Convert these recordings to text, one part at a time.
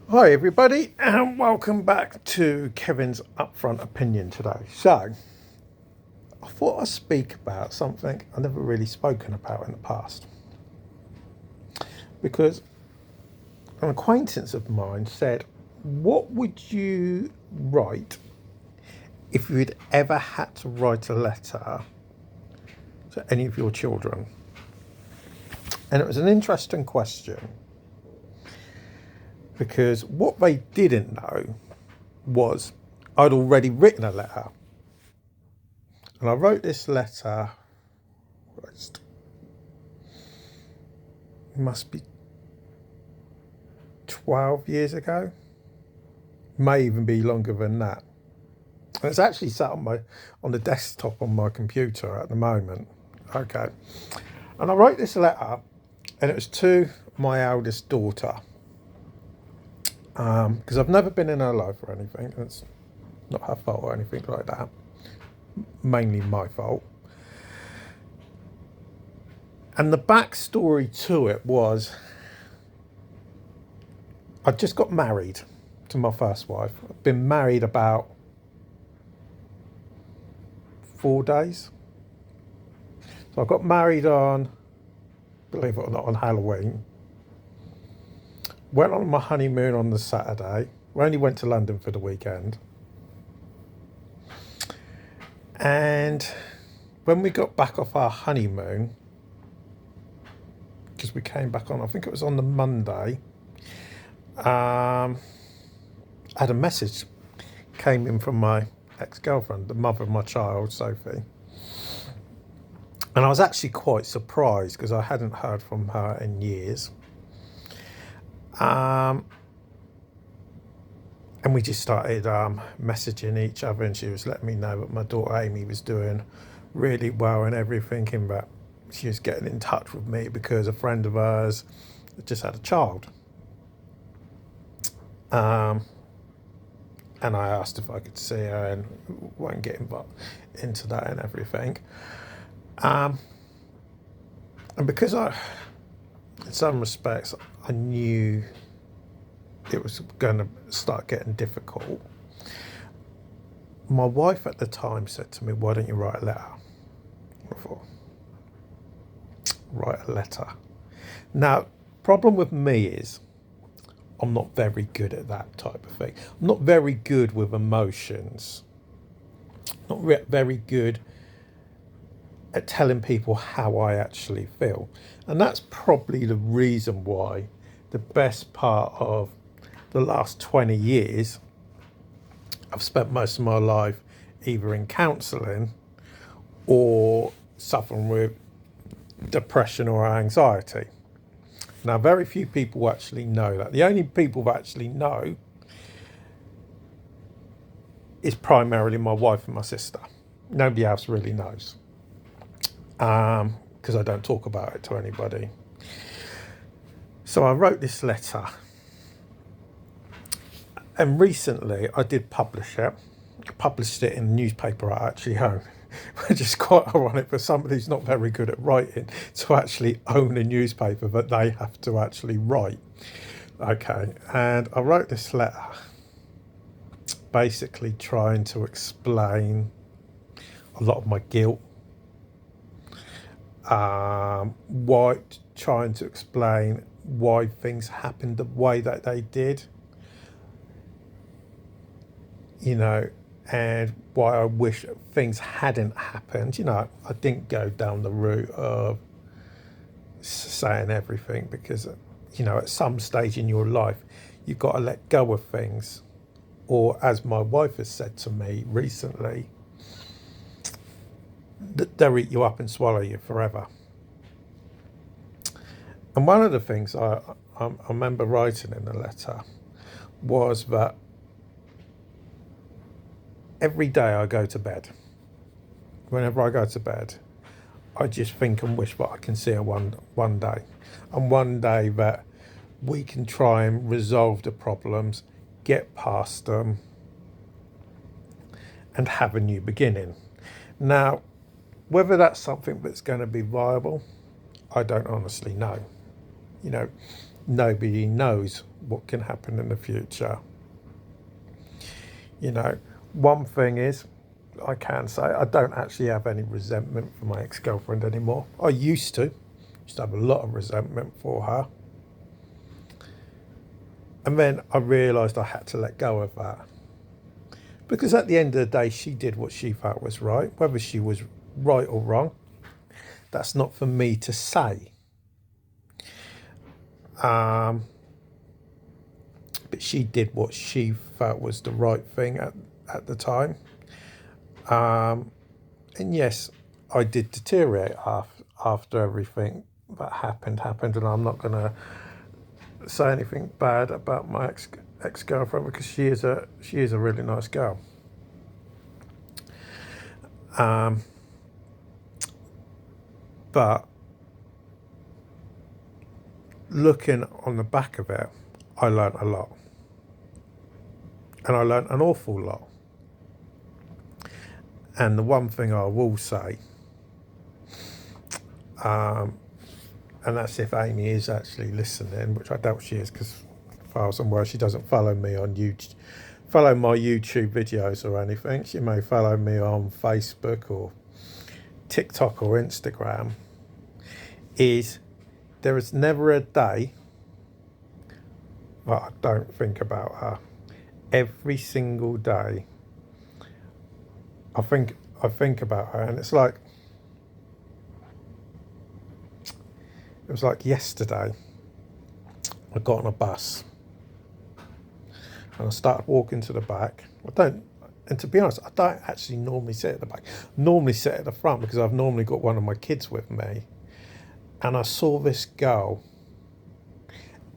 Hi everybody and welcome back to Kevin's Upfront Opinion today. So, I thought I'd speak about something I've never really spoken about in the past. Because an acquaintance of mine said, what would you write if you'd ever had to write a letter to any of your children? And it was an interesting question because what they didn't know was I'd already written a letter. And I wrote this letter, it must be 12 years ago, may even be longer than that. And it's actually sat on the desktop on my computer at the moment. Okay. And I wrote this letter, and it was to my eldest daughter. Because I've never been in her life or anything. It's not her fault or anything like that. Mainly my fault. And the backstory to it was I just got married to my first wife. I've been married about 4 days. So I got married on, believe it or not, on Halloween. Went on my honeymoon on the Saturday. We only went to London for the weekend. And when we got back off our honeymoon, because we came back on, I think it was on the Monday, I had a message came in from my ex-girlfriend, the mother of my child, Sophie. And I was actually quite surprised because I hadn't heard from her in years. And we just started messaging each other, and she was letting me know that my daughter Amy was doing really well and everything, and that she was getting in touch with me because a friend of hers had just had a child. And I asked if I could see her, and won't get involved into that and everything. And because in some respects, I knew it was going to start getting difficult, my wife at the time said to me, why don't you write a letter? I thought, write a letter. Now, problem with me is I'm not very good at that type of thing. I'm not very good with emotions. Not very good at telling people how I actually feel. And that's probably the reason why the best part of the last 20 years, I've spent most of my life either in counselling or suffering with depression or anxiety. Now, very few people actually know that. The only people that actually know is primarily my wife and my sister. Nobody else really knows, because I don't talk about it to anybody. So I wrote this letter, and recently I did publish it. I published it in the newspaper I actually own, which is quite ironic for somebody who's not very good at writing to actually own a newspaper that they have to actually write. Okay, and I wrote this letter basically trying to explain a lot of my guilt, why, trying to explain why things happened the way that they did, and why I wish things hadn't happened. I didn't go down the route of saying everything because, at some stage in your life, you've got to let go of things. Or as my wife has said to me recently, they'll eat you up and swallow you forever. And one of the things I remember writing in the letter was that every day I go to bed, whenever I go to bed, I just think and wish that I can see her one day. And one day that we can try and resolve the problems, get past them, and have a new beginning. Now, whether that's something that's going to be viable, I don't honestly know. nobody knows what can happen in the future. You know, one thing is, I can say I don't actually have any resentment for my ex-girlfriend anymore. I used to have a lot of resentment for her. And then I realised I had to let go of that. Because at the end of the day, she did what she felt was right. Whether she was right or wrong, that's not for me to say. But she did what she felt was the right thing at the time. And yes, I did deteriorate after everything that happened, and I'm not going to say anything bad about my ex-girlfriend, because she is a really nice girl. But looking on the back of it, I learnt a lot. And I learnt an awful lot. And the one thing I will say, and that's if Amy is actually listening, which I doubt she is, because as far as I'm aware, she doesn't follow me on YouTube, follow my YouTube videos or anything. She may follow me on Facebook or TikTok or Instagram. Is there is never a day that I don't think about her. Every single day I think about her, and it was like yesterday. I got on a bus and I started walking to the back. And to be honest, I don't actually normally sit at the back. I normally sit at the front because I've normally got one of my kids with me. And I saw this girl,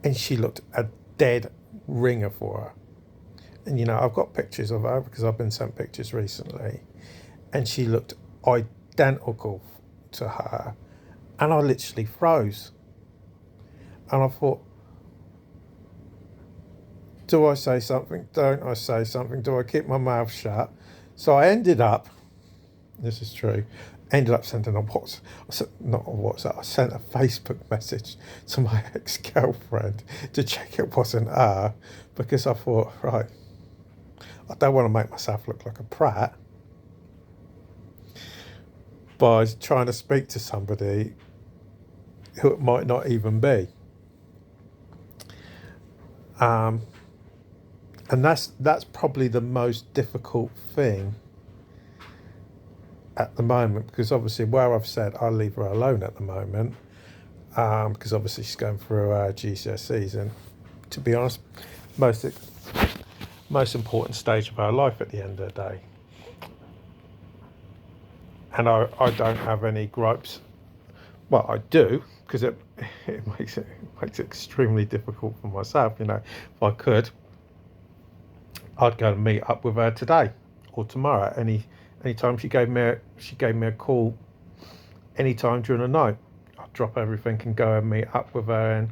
and she looked a dead ringer for her. And, you know, I've got pictures of her because I've been sent pictures recently. And she looked identical to her. And I literally froze. And I thought, do I say something? Don't I say something? Do I keep my mouth shut? So I ended up, this is true, sending a WhatsApp, I sent a Facebook message to my ex-girlfriend to check it wasn't her, because I thought, right, I don't want to make myself look like a prat by trying to speak to somebody who it might not even be. And that's probably the most difficult thing at the moment, because obviously where I've said I'll leave her alone at the moment, because obviously she's going through her GCSEs, and to be honest, most important stage of her life at the end of the day. And I don't have any gripes. Well, I do, because it makes it extremely difficult for myself. You know, if I could, I'd go and meet up with her today or tomorrow. Anytime she gave me a call, anytime during the night, I'd drop everything and go and meet up with her and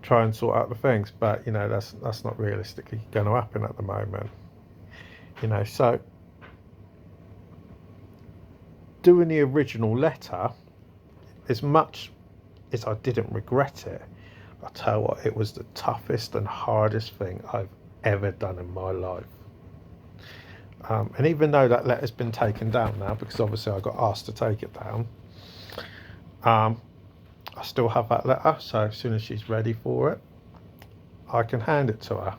try and sort out the things. But you know, that's not realistically going to happen at the moment. You know, so doing the original letter, as much as I didn't regret it, I tell you what, it was the toughest and hardest thing I've ever done in my life. And even though that letter's been taken down now, because obviously I got asked to take it down, I still have that letter. So as soon as she's ready for it, I can hand it to her.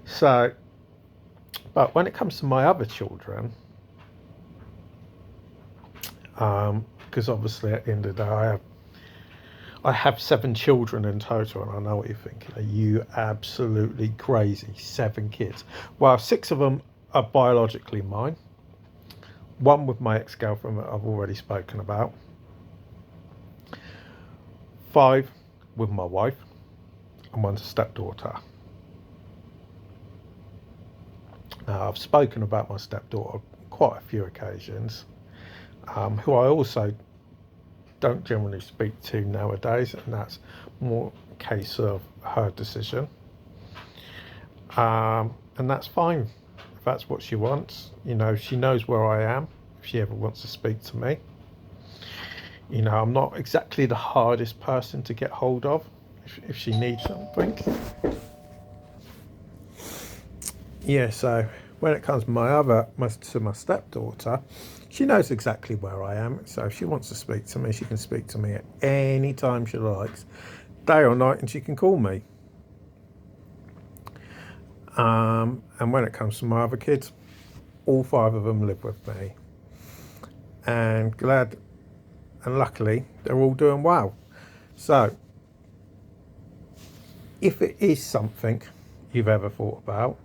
So, but when it comes to my other children, because obviously at the end of the day I have 7 children in total, and I know what you're thinking. Are you absolutely crazy? 7 kids. Well, 6 of them are biologically mine. 1 with my ex-girlfriend that I've already spoken about. 5 with my wife, and 1's a stepdaughter. Now, I've spoken about my stepdaughter quite a few occasions, who I also don't generally speak to nowadays, and that's more a case of her decision. And that's fine if that's what she wants. You know, she knows where I am if she ever wants to speak to me. You know, I'm not exactly the hardest person to get hold of. if she needs something. Yeah, so when it comes to my stepdaughter, she knows exactly where I am. So if she wants to speak to me, she can speak to me at any time she likes, day or night, and she can call me. And when it comes to my other kids, all 5 of them live with me. And glad and luckily they're all doing well. So if it is something you've ever thought about,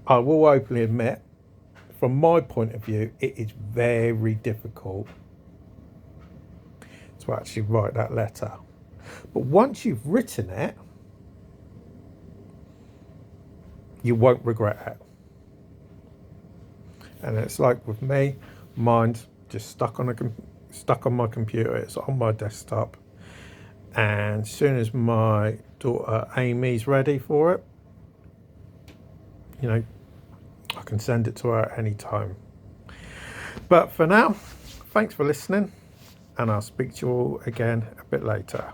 I will openly admit, from my point of view, it is very difficult to actually write that letter. But once you've written it, you won't regret it. And it's like with me, mine's just stuck on my computer. It's on my desktop, and as soon as my daughter Amy's ready for it, I can send it to her at any time. But for now, thanks for listening, and I'll speak to you all again a bit later.